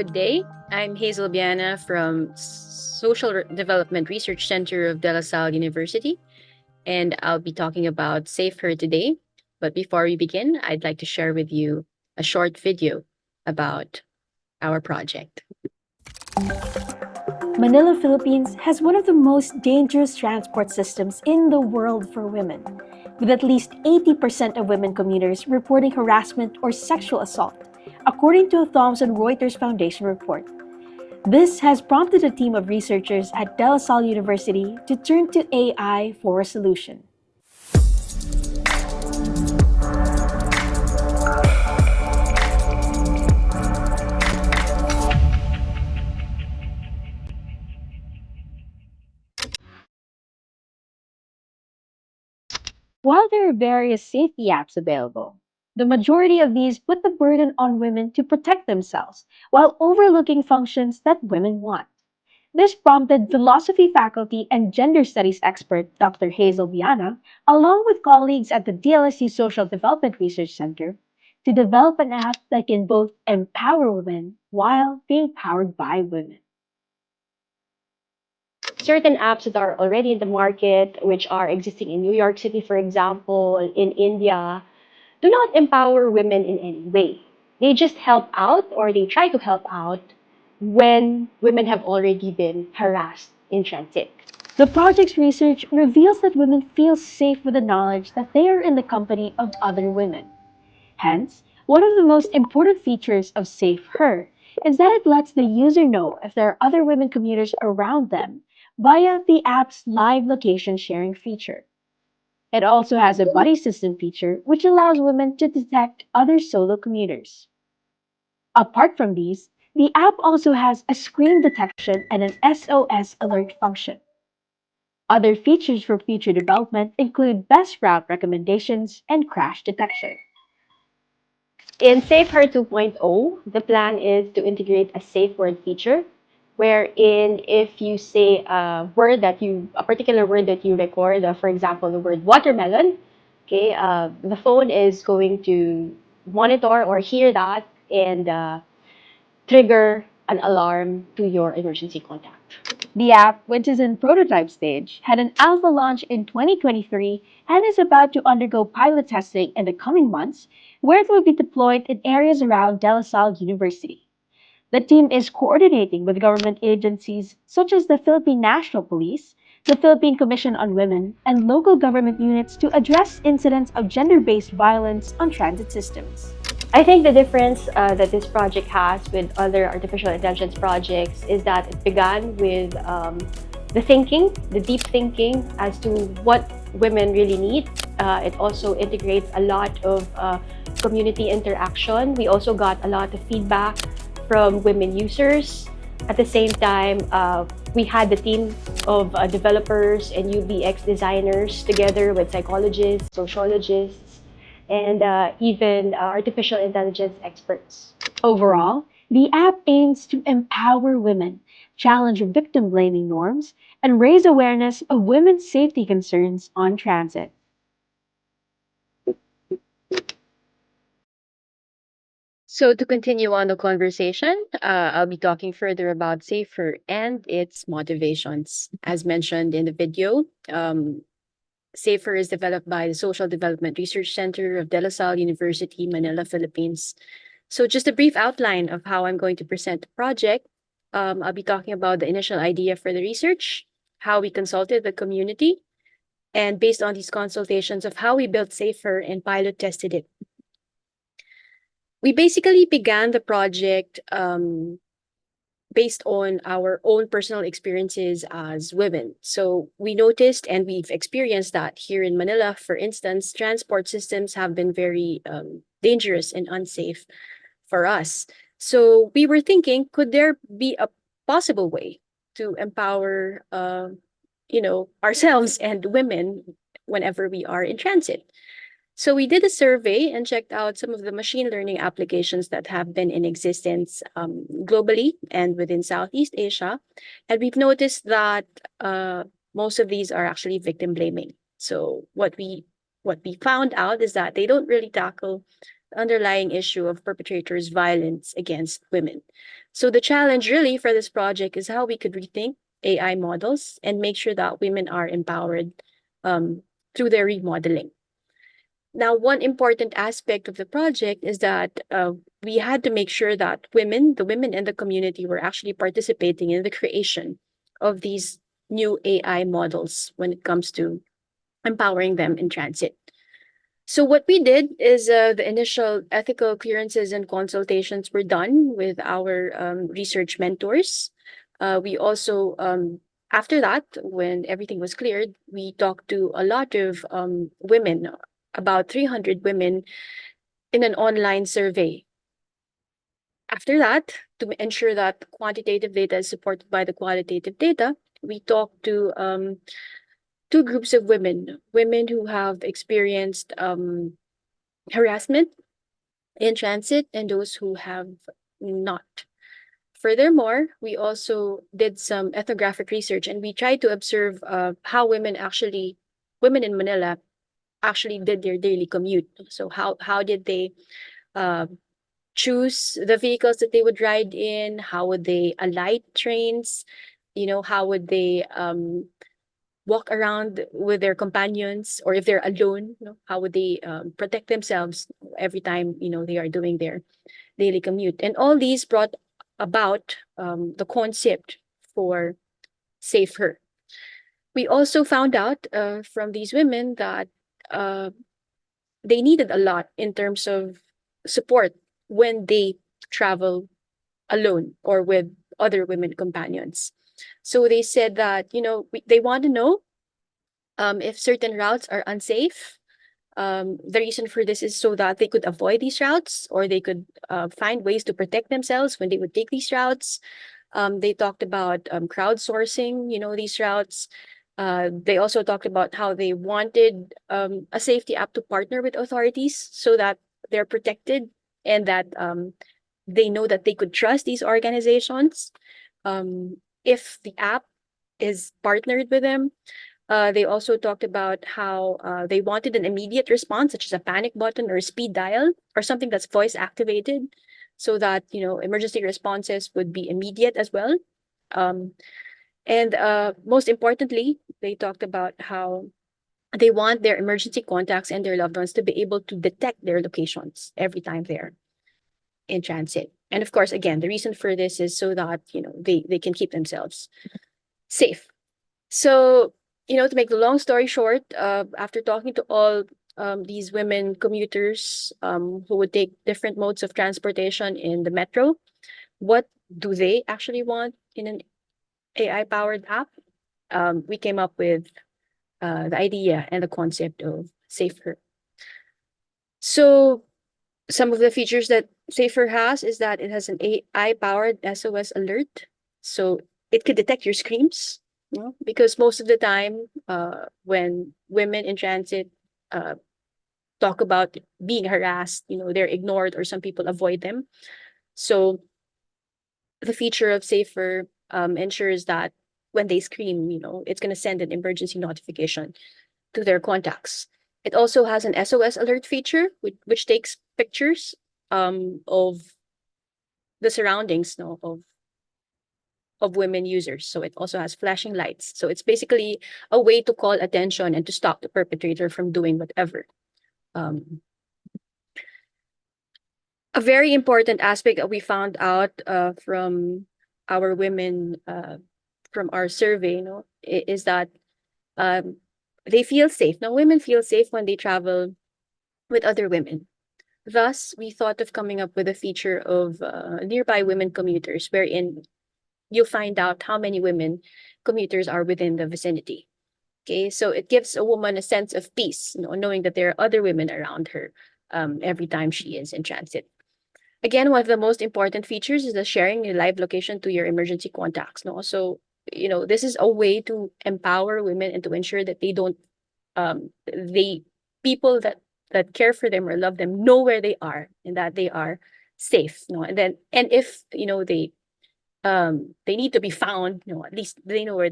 Good day. I'm Hazel Biana from Development Research Center of De La Salle University, and I'll be talking about SafeHer today. But before we begin, I'd like to share with you a short video about our project. Manila, Philippines has one of the most dangerous transport systems in the world for women, with at least 80% of women commuters reporting harassment or sexual assault, according to a Thomson Reuters Foundation report. This has prompted a team of researchers at De La Salle University to turn to AI for a solution. While there are various safety apps available, the majority of these put the burden on women to protect themselves while overlooking functions that women want. This prompted philosophy faculty and gender studies expert Dr. Hazel Biana, along with colleagues at the DLSC Social Development Research Center, to develop an app that can both empower women while being powered by women. Certain apps that are already in the market, which are existing in New York City, for example, in India, do not empower women in any way. They just help out or they try to help out when women have already been harassed in transit. The project's research reveals that women feel safe with the knowledge that they are in the company of other women. Hence, one of the most important features of SafeHer is that it lets the user know if there are other women commuters around them via the app's live location sharing feature. It also has a buddy system feature which allows women to detect other solo commuters. Apart from these, the app also has a screen detection and an SOS alert function. Other features for future development include best route recommendations and crash detection. In SafeHer 2.0, the plan is to integrate a safe word feature, wherein if you say a particular word that you record, for example, the word watermelon, okay, the phone is going to monitor or hear that and trigger an alarm to your emergency contact. The app, which is in prototype stage, had an alpha launch in 2023 and is about to undergo pilot testing in the coming months, where it will be deployed in areas around De La Salle University. The team is coordinating with government agencies such as the Philippine National Police, the Philippine Commission on Women, and local government units to address incidents of gender-based violence on transit systems. I think the difference that this project has with other artificial intelligence projects is that it began with the deep thinking as to what women really need. It also integrates a lot of community interaction. We also got a lot of feedback from women users. At the same time, we had the team of developers and UBX designers together with psychologists, sociologists, and even artificial intelligence experts. Overall, the app aims to empower women, challenge victim blaming norms, and raise awareness of women's safety concerns on transit. So, to continue on the conversation, I'll be talking further about SafeHer and its motivations. As mentioned in the video, SafeHer is developed by the Social Development Research Center of De La Salle University, Manila, Philippines. So just a brief outline of how I'm going to present the project. I'll be talking about the initial idea for the research, how we consulted the community, and based on these consultations of how we built SafeHer and pilot tested it. We basically began the project based on our own personal experiences as women. So we noticed and we've experienced that here in Manila, for instance, transport systems have been very dangerous and unsafe for us. So we were thinking, could there be a possible way to empower, ourselves and women whenever we are in transit? So we did a survey and checked out some of the machine learning applications that have been in existence globally and within Southeast Asia. And we've noticed that most of these are actually victim blaming. So what we found out is that they don't really tackle underlying issue of perpetrators' violence against women. So the challenge really for this project is how we could rethink AI models and make sure that women are empowered um, through their remodeling. Now, one important aspect of the project is that we had to make sure that the women in the community, were actually participating in the creation of these new AI models when it comes to empowering them in transit. So what we did is the initial ethical clearances and consultations were done with our research mentors. We also, after that, when everything was cleared, we talked to a lot of women, about 300 women, in an online survey. After that, to ensure that quantitative data is supported by the qualitative data, we talked to two groups of women who have experienced harassment in transit and those who have not. Furthermore, we also did some ethnographic research and we tried to observe how women in Manila actually did their daily commute. So how did they uh, choose the vehicles that they would ride in? How would they alight trains? How would they walk around with their companions, or if they're alone, how would they protect themselves every time they are doing their daily commute? And all these brought about the concept for SafeHer. We also found out from these women that uh, they needed a lot in terms of support when they travel alone or with other women companions. So they said that they want to know if certain routes are unsafe. The reason for this is so that they could avoid these routes, or they could find ways to protect themselves when they would take these routes. They talked about crowdsourcing, these routes. They also talked about how they wanted a safety app to partner with authorities so that they're protected, and that they know that they could trust these organizations. If the app is partnered with them, they also talked about how they wanted an immediate response, such as a panic button or a speed dial or something that's voice activated, so that emergency responses would be immediate as well. Um, and most importantly, they talked about how they want their emergency contacts and their loved ones to be able to detect their locations every time they're in transit. And of course, again, the reason for this is so that they can keep themselves safe. So, to make the long story short, after talking to all these women commuters who would take different modes of transportation in the metro, what do they actually want in an AI powered app? We came up with the idea and the concept of SafeHer. So, some of the features that SafeHer has is that it has an AI powered SOS alert. So, it could detect your screams, because most of the time, when women in transit uh, talk about being harassed, they're ignored or some people avoid them. So the feature of SafeHer ensures that when they scream, it's going to send an emergency notification to their contacts. It also has an SOS alert feature, which takes pictures of the surroundings, of women users. So it also has flashing lights. So it's basically a way to call attention and to stop the perpetrator from doing whatever. Um, a very important aspect that we found out from our women, from our survey, is that um, they feel safe. Now, women feel safe when they travel with other women. Thus, we thought of coming up with a feature of nearby women commuters, wherein you'll find out how many women commuters are within the vicinity. Okay, so it gives a woman a sense of peace, knowing that there are other women around her every time she is in transit. Again, one of the most important features is the sharing your live location to your emergency contacts. No, so this is a way to empower women and to ensure that they don't they people that care for them or love them know where they are and that they are safe. No, and if they need to be found, at least they know where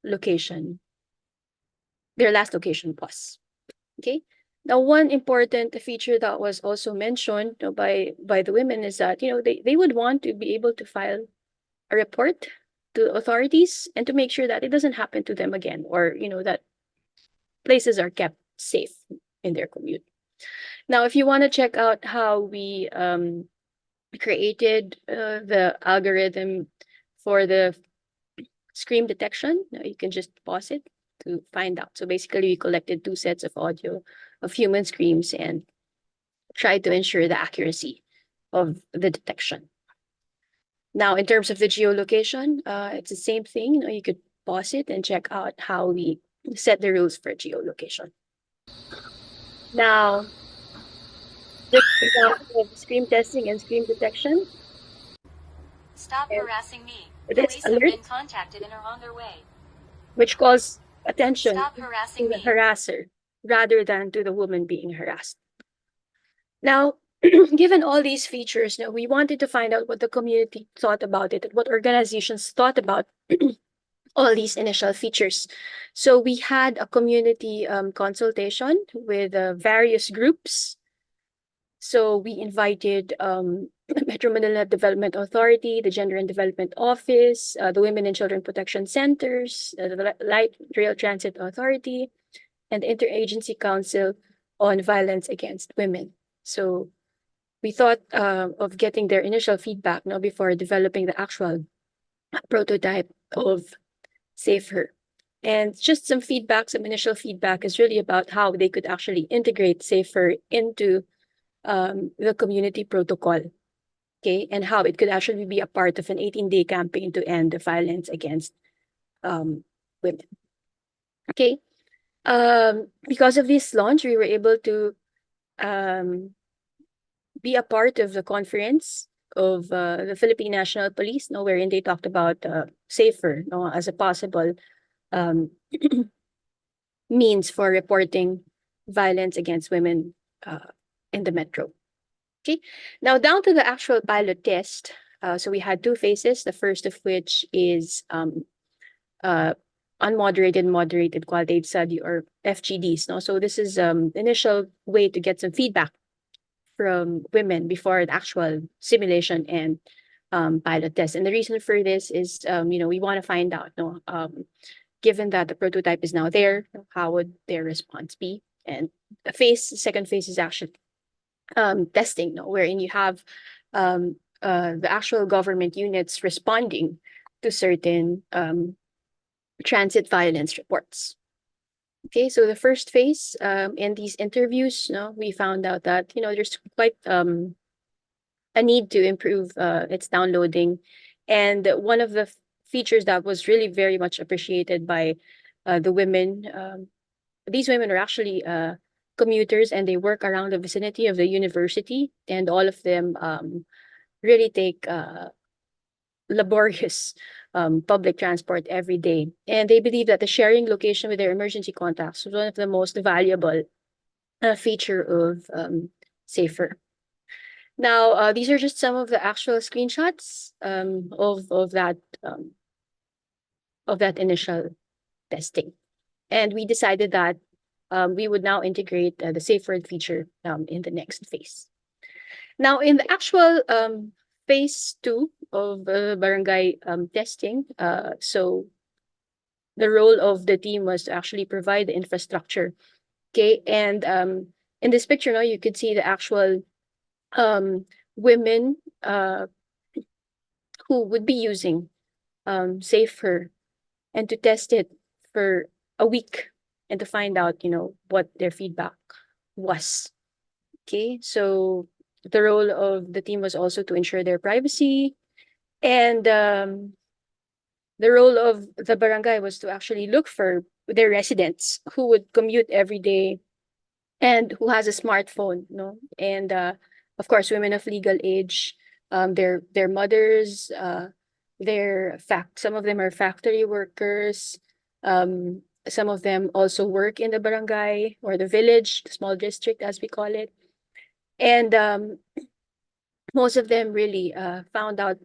location their last location was. Okay. Now, one important feature that was also mentioned, by the women is that they would want to be able to file a report to authorities and to make sure that it doesn't happen to them again, or that places are kept safe in their commute. Now, if you want to check out how we created the algorithm for the scream detection, you can just pause it to find out. So basically, we collected two sets of audio of human screams and tried to ensure the accuracy of the detection. Now, in terms of the geolocation, it's the same thing. You could pause it and check out how we set the rules for geolocation. Now, just example of scream testing and scream detection. Stop And harassing me. this Police have alert, been contacted and are on their way. which calls attention Stop to harassing the me. harasser rather than to the woman being harassed. Now, given all these features, we wanted to find out what the community thought about it, and what organizations thought about all these initial features. So we had a community consultation with various groups. So we invited Metro Manila Development Authority, the Gender and Development Office, the Women and Children Protection Centers, the Light Rail Transit Authority, and the Interagency Council on Violence Against Women. So we thought of getting their initial feedback before developing the actual prototype of SafeHer. And just some feedback, some initial feedback is really about how they could actually integrate SafeHer into the community protocol, okay, and how it could actually be a part of an 18-day campaign to end the violence against women. Okay. Because of this launch, we were able to be a part of the conference of the Philippine National Police, wherein they talked about SafeHer as a possible um, means for reporting violence against women in the metro. Okay, now down to the actual pilot test. So we had two phases, the first of which is unmoderated, moderated qualitative study, or FGDs. So this is initial way to get some feedback from women before the actual simulation and pilot test. And the reason for this is, we want to find out, given that the prototype is now there, how would their response be? And the second phase is actually testing, wherein you have the actual government units responding to certain transit violence reports. Okay, so the first phase, in these interviews, we found out that there's quite a need to improve its downloading, and one of the features that was really very much appreciated by the women. These women are actually commuters, and they work around the vicinity of the university, and all of them really take laborious public transport every day. And they believe that the sharing location with their emergency contacts was one of the most valuable feature of SafeHer. Now, these are just some of the actual screenshots of that initial testing, and we decided that we would now integrate the SafeHer feature in the next phase. Now, in the actual phase 2 of barangay testing, so the role of the team was to actually provide the infrastructure. Okay, and in this picture, now you could see the actual women who would be using SafeHer, and to test it for a week and to find out, what their feedback was. Okay, so the role of the team was also to ensure their privacy, and the role of the barangay was to actually look for their residents who would commute every day and who has a smartphone, and of course, women of legal age, their mothers, some of them are factory workers, some of them also work in the barangay or the village, the small district as we call it, and most of them really found out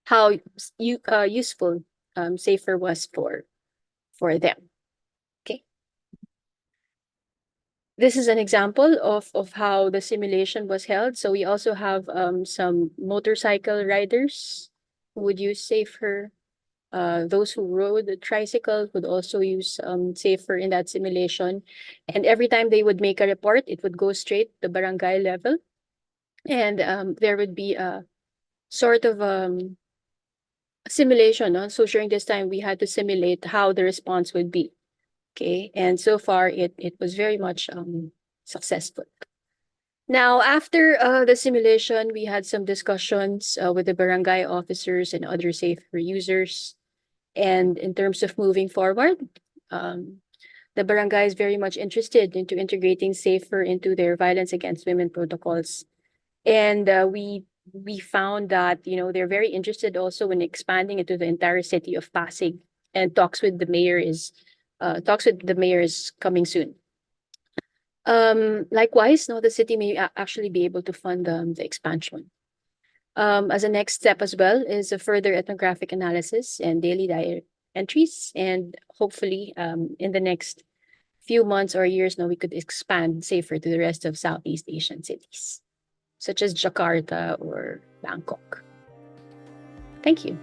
how useful SafeHer was for them. Okay. This is an example of how the simulation was held. So we also have some motorcycle riders who would use SafeHer. Those who rode a tricycle would also use SafeHer in that simulation. And every time they would make a report, it would go straight to barangay level. And there would be a sort of simulation. No? So during this time, we had to simulate how the response would be. Okay. And so far, it was very much successful. Now, after the simulation, we had some discussions with the barangay officers and other SafeHer users. And in terms of moving forward, um, the barangay is very much interested into integrating SafeHer into their violence against women protocols. And we found that they're very interested also in expanding it to the entire city of Pasig. And talks with the mayor is coming soon. Likewise, no, the city may actually be able to fund the expansion. As a next step as well is a further ethnographic analysis and daily diary entries, and hopefully, in the next few months or years, now we could expand SafeHer to the rest of Southeast Asian cities, such as Jakarta or Bangkok. Thank you.